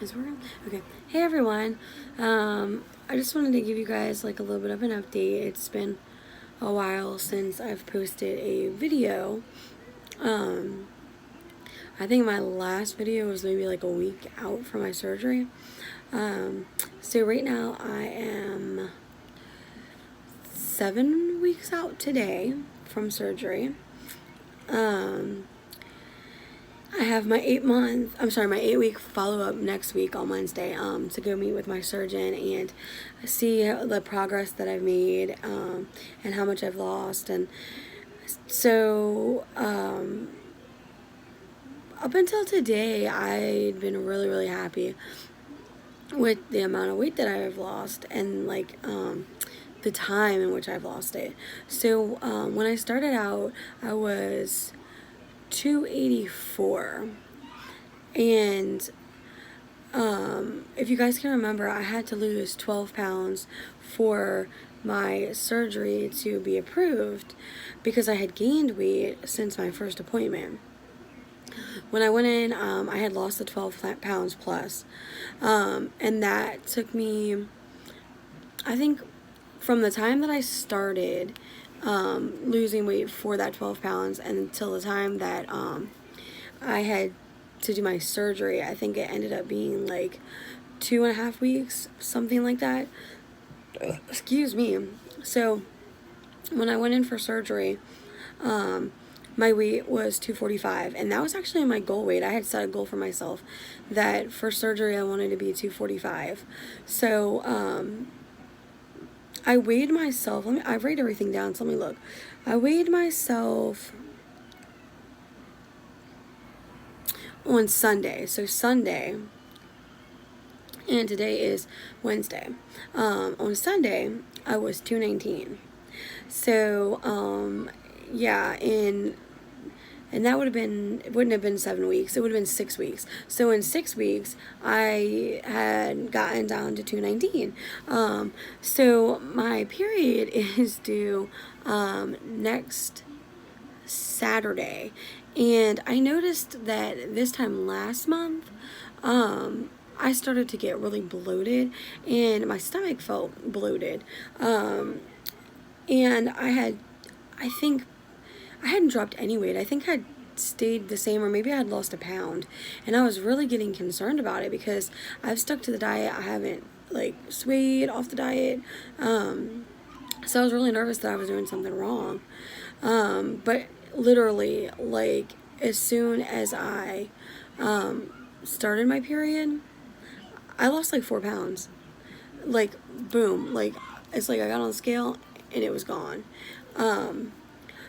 Is we're okay. Hey everyone. I just wanted to give you guys like a little bit of an update. It's been a while since I've posted a video. Um, I think my last video was maybe like a week out from my surgery. So right now I am 7 weeks out today from surgery. I have my 8 week follow up next week on Wednesday to go meet with my surgeon and see the progress that I've made and how much I've lost. And so up until today, I'd been really, really happy with the amount of weight that I've lost and the time in which I've lost it. So when I started out, I was 284, and if you guys can remember, I had to lose 12 pounds for my surgery to be approved because I had gained weight since my first appointment. When I went in, I had lost the 12 pounds plus, and that took me, I think, from the time that I started losing weight for that 12 pounds and until the time that I had to do my surgery, I think it ended up being like 2.5 weeks, something like that. Excuse me. So when I went in for surgery, my weight was 245, and that was actually my goal weight. I had set a goal for myself that for surgery I wanted to be 245. So I weighed myself. I write everything down, so let me look. I weighed myself on Sunday. So Sunday, and today is Wednesday. On Sunday, I was 219. So, yeah, and that it wouldn't have been 7 weeks, it would have been 6 weeks. So in 6 weeks, I had gotten down to 219. So my period is due next Saturday. And I noticed that this time last month, I started to get really bloated, and my stomach felt bloated. And I think I hadn't dropped any weight. I think I'd stayed the same, or maybe I had lost a pound. And I was really getting concerned about it because I've stuck to the diet. I haven't swayed off the diet. So I was really nervous that I was doing something wrong. But literally, as soon as I started my period, I lost 4 pounds. Boom. It's I got on the scale and it was gone.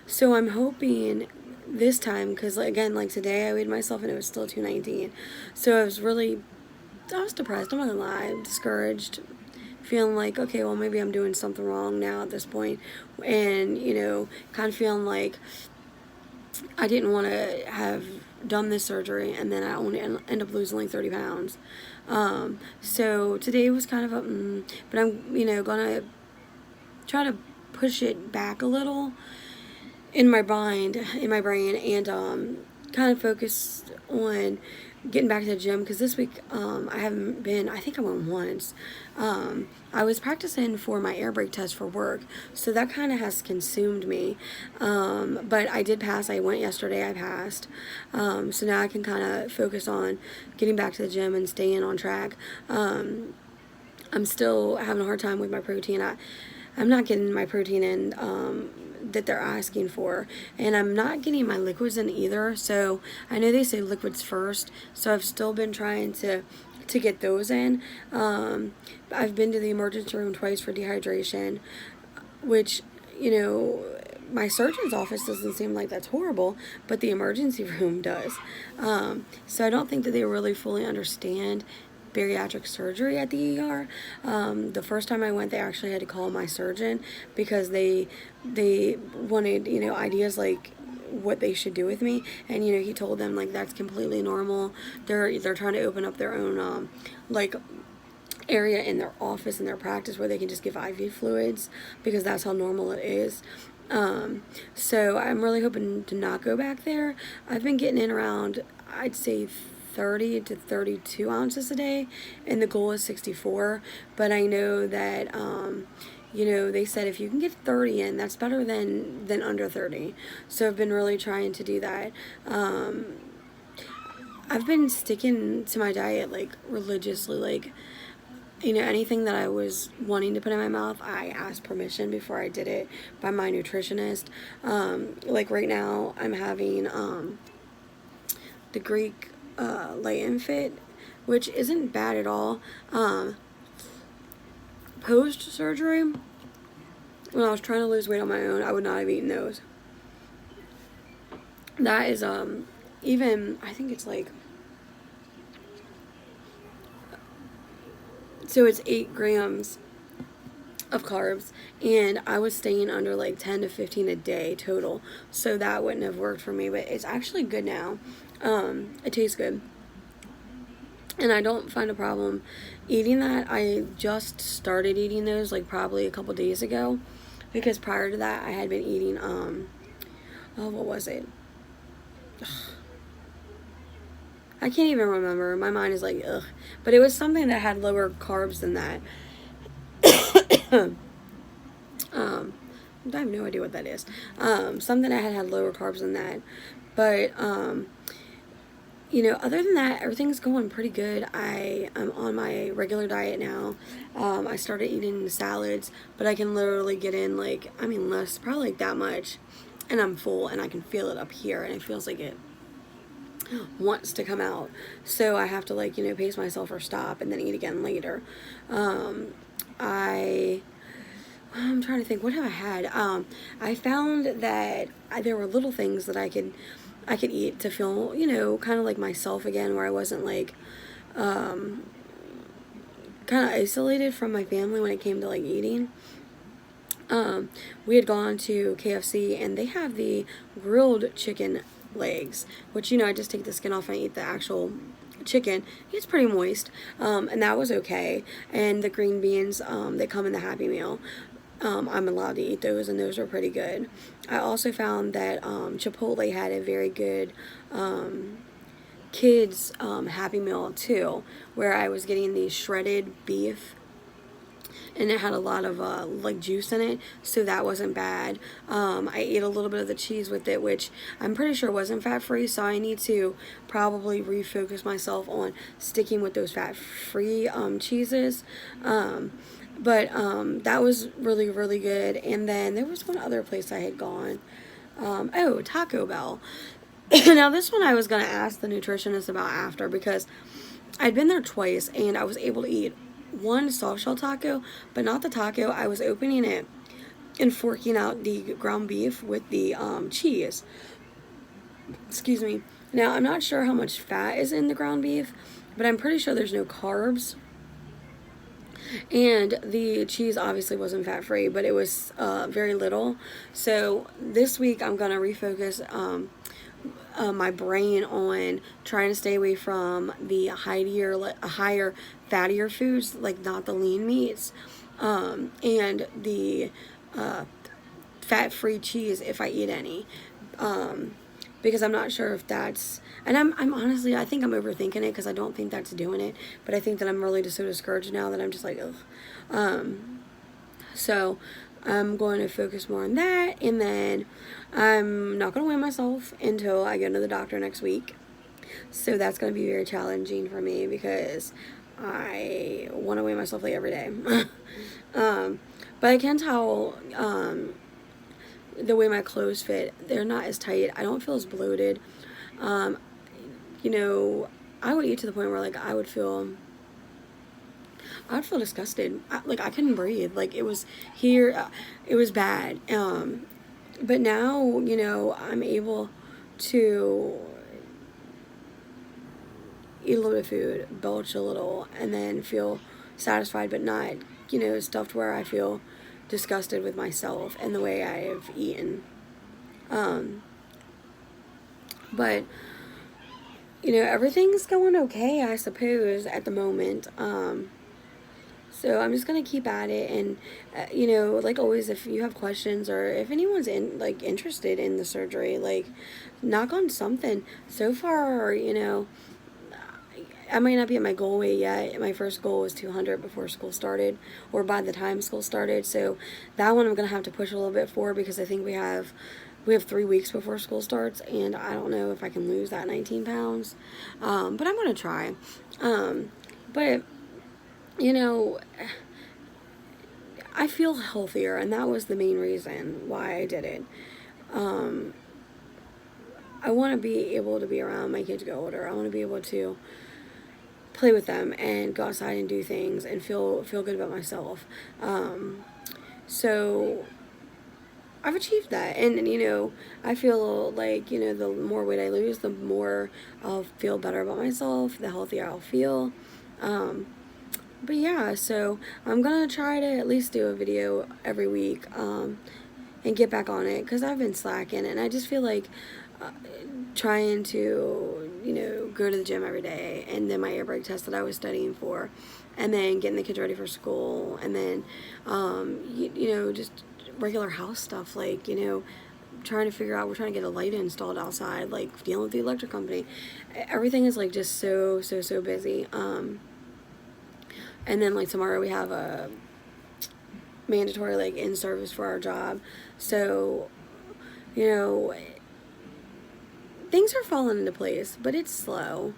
So I'm hoping this time, because again, today I weighed myself and it was still 219. So I was depressed, I'm not gonna lie, discouraged, feeling okay, well, maybe I'm doing something wrong now at this point, and kind of feeling like I didn't want to have done this surgery and then I only end up losing 30 pounds. So today was kind of but I'm gonna try to push it back a little in my brain, and kind of focus on getting back to the gym, because this week I haven't been. I think I went once. I was practicing for my air brake test for work, so that kind of has consumed me. But I did pass. I went yesterday. I passed. So now I can kind of focus on getting back to the gym and staying on track. I'm still having a hard time with my protein. I'm not getting my protein in that they're asking for, and I'm not getting my liquids in either. So I know they say liquids first, so I've still been trying to get those in. I've been to the emergency room twice for dehydration, which my surgeon's office doesn't seem like that's horrible, but the emergency room does. So I don't think that they really fully understand bariatric surgery at the ER. The first time I went, they actually had to call my surgeon because they wanted ideas what they should do with me, and he told them that's completely normal. They're trying to open up their own area in their office, in their practice, where they can just give IV fluids, because that's how normal it is. So I'm really hoping to not go back there. I've been getting in around, I'd say, 30 to 32 ounces a day, and the goal is 64. But I know that, they said if you can get 30 in, that's better than under 30. So I've been really trying to do that. I've been sticking to my diet, like, religiously. Like, anything that I was wanting to put in my mouth, I asked permission before I did it by my nutritionist. Like, right now, I'm having the Greek Lay and Fit, which isn't bad at all. Post-surgery, when I was trying to lose weight on my own, I would not have eaten those. That is, even, I think it's like, so it's 8 grams of carbs, and I was staying under like 10 to 15 a day total, so that wouldn't have worked for me, but it's actually good now. It tastes good, and I don't find a problem eating that. I just started eating those like probably a couple days ago, because prior to that I had been eating, what was it? I can't even remember. My mind is like, ugh. But it was something that had lower carbs than that. I have no idea what that is. Something that had lower carbs than that. But, other than that, everything's going pretty good. I am on my regular diet now. I started eating salads, but I can literally get in, like, less, probably like that much. And I'm full, and I can feel it up here, and it feels like it wants to come out. So I have to, like, pace myself or stop and then eat again later. I'm trying to think, what have I had? I found that there were little things that I could eat to feel, kind of like myself again, where I wasn't like, kind of isolated from my family when it came to like eating. We had gone to KFC, and they have the grilled chicken legs, which, I just take the skin off and eat the actual chicken. It's pretty moist, and that was okay. And the green beans, they come in the Happy Meal. I'm allowed to eat those, and those are pretty good. I also found that Chipotle had a very good kids Happy Meal too, where I was getting the shredded beef, and it had a lot of like juice in it, so that wasn't bad. I ate a little bit of the cheese with it, which I'm pretty sure wasn't fat-free, so I need to probably refocus myself on sticking with those fat-free cheeses. But that was really, really good. And then there was one other place I had gone. Taco Bell. Now, this one I was going to ask the nutritionist about after, because I'd been there twice, and I was able to eat one soft shell taco, but not the taco. I was opening it and forking out the ground beef with the cheese. Excuse me. Now, I'm not sure how much fat is in the ground beef, but I'm pretty sure there's no carbs. And the cheese obviously wasn't fat-free, but it was very little. So this week I'm going to refocus my brain on trying to stay away from the higher fattier foods, like not the lean meats, and the fat-free cheese if I eat any, because I'm not sure if that's, and I'm honestly, I think I'm overthinking it, because I don't think that's doing it, but I think that I'm really just so discouraged now that I'm just like, ugh. So I'm going to focus more on that, and then I'm not going to weigh myself until I go to the doctor next week. So that's going to be very challenging for me, because I want to weigh myself like every day. But I can tell the way my clothes fit, they're not as tight. I don't feel as bloated. I would eat to the point where, like, I would feel disgusted. I couldn't breathe. Like, it was here, it was bad. But now, I'm able to eat a little bit of food, belch a little, and then feel satisfied, but not, stuffed where I feel disgusted with myself and the way I have eaten. But, everything's going okay, I suppose, at the moment. So I'm just going to keep at it, and, like always, if you have questions, or if anyone's interested in the surgery, like, knock on something. So far, I might not be at my goal weight yet. My first goal was 200 before school started, or by the time school started. So that one I'm gonna have to push a little bit for, because I think we have 3 weeks before school starts, and I don't know if I can lose that 19 pounds. But I'm gonna try. But you know, I feel healthier, and that was the main reason why I did it. I want to be able to be around my kids get older. I want to be able to play with them and go outside and do things and feel good about myself. So I've achieved that, and I feel like the more weight I lose, the more I'll feel better about myself, the healthier I'll feel. But yeah, so I'm gonna try to at least do a video every week, and get back on it, because I've been slacking, and I just feel like trying to go to the gym every day, and then my air brake test that I was studying for, and then getting the kids ready for school, and then just regular house stuff, like trying to figure out, we're trying to get a light installed outside, like dealing with the electric company. Everything is like just so busy. And then like tomorrow we have a mandatory like in service for our job, so things are falling into place, but it's slow.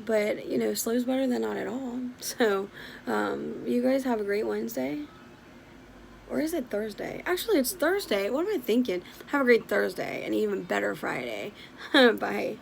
But slow's better than not at all. So you guys have a great Wednesday. Or is it Thursday? Actually, it's Thursday. What am I thinking? Have a great Thursday and even better Friday. Bye.